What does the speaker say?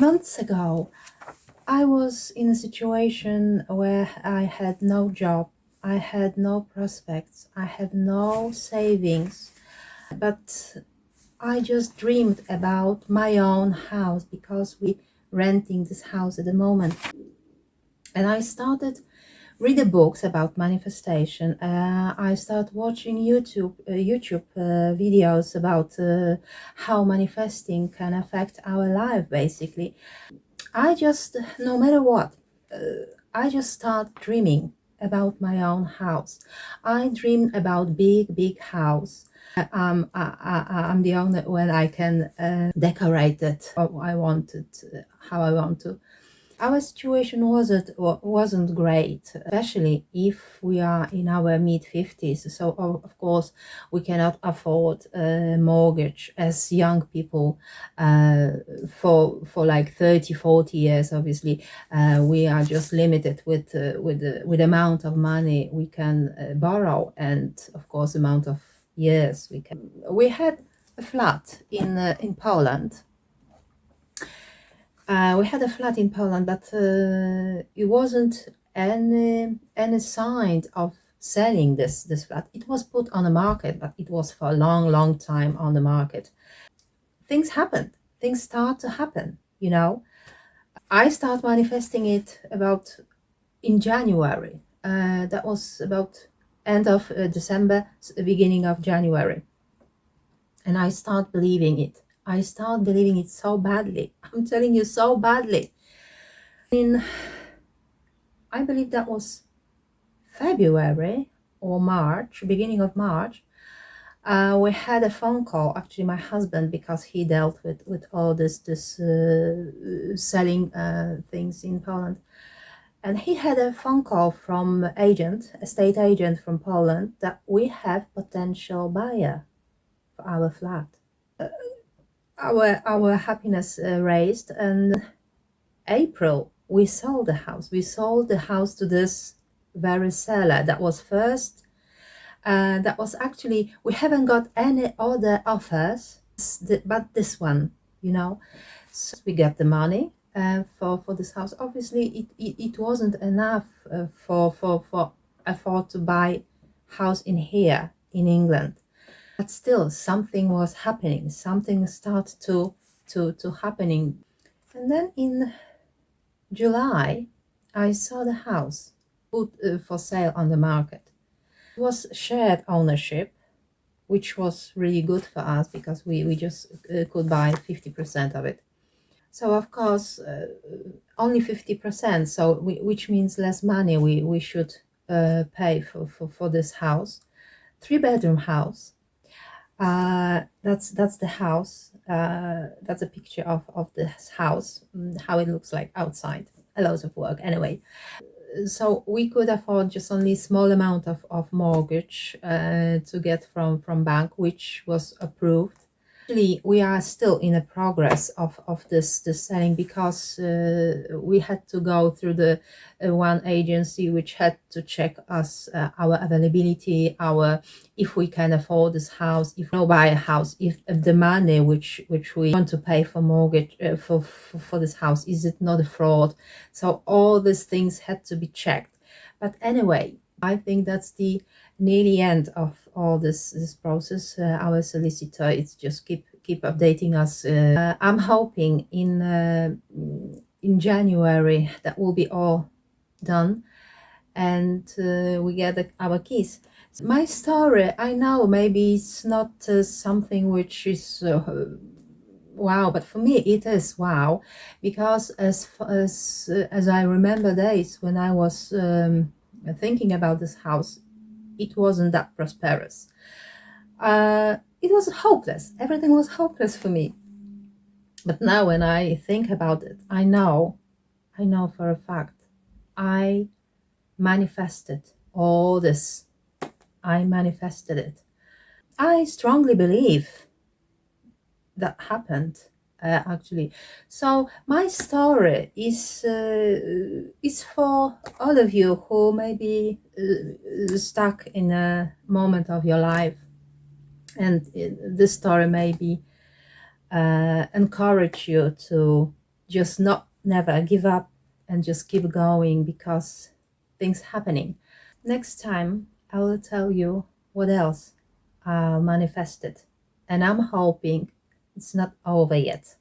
Months ago, I was in a situation where I had no job, I had no prospects, I had no savings, but I just dreamed about my own house because we renting this house at the moment. And I started reading books about manifestation. I started watching YouTube videos about how manifesting can affect our life, basically. I just, no matter what, I just start dreaming about my own house. I dream about big house. I'm the only one I can decorate it how I want it, how I want to. Our situation wasn't great, especially if we are in our mid-50s. So of course we cannot afford a mortgage as young people for like 30-40 years. Obviously we are just limited with the amount of money we can borrow, and of course amount of years we can. We had a flat in Poland. We had a flat in Poland, but it wasn't any sign of selling this flat. It was put on the market, but it was for a long time on the market. Things happened. Things start to happen, you know. I start manifesting it about in January. That was about end of December, beginning of January. And I start believing it. I start believing it so badly. I'm telling you, so badly. I believe that was February or March, beginning of March. We had a phone call, actually my husband, because he dealt with all this selling things in Poland. And he had a phone call from estate agent from Poland, that we have potential buyer for our flat. Our happiness raised, and April we sold the house. We sold the house to this very seller that was first. That was actually, we haven't got any other offers, but this one, you know. So we got the money for this house. Obviously, it wasn't enough for afford to buy house in here in England. But still, something was happening. Something started to happening. And then in July, I saw the house put for sale on the market. It was shared ownership, which was really good for us because we just could buy 50% of it. So of course, only 50%. So which means less money we should pay for this house. 3-bedroom house. That's the house. That's a picture of this house, how it looks like outside. A lot of work anyway. So we could afford just only small amount of mortgage to get from bank, which was approved. Actually, we are still in a progress of this selling, because we had to go through the one agency which had to check us our availability, our if we can afford this house, if we buy a house, if the money which we want to pay for mortgage for this house, is it not a fraud. So all these things had to be checked. But anyway, I think that's the nearly end of all this process. Our solicitor is just keep updating us. I'm hoping in January that will be all done, and we get our keys. My story, I know maybe it's not something which is wow, but for me it is wow, because as I remember days when I was thinking about this house, it wasn't that prosperous. It was hopeless. Everything was hopeless for me. But now when I think about it, I know for a fact, I manifested all this. I manifested it. I strongly believe that happened, actually. So my story is for all of you who may be stuck in a moment of your life, and this story maybe encourage you to just not never give up and just keep going because things happening. Next time I will tell you what else manifested, and I'm hoping it's not over yet.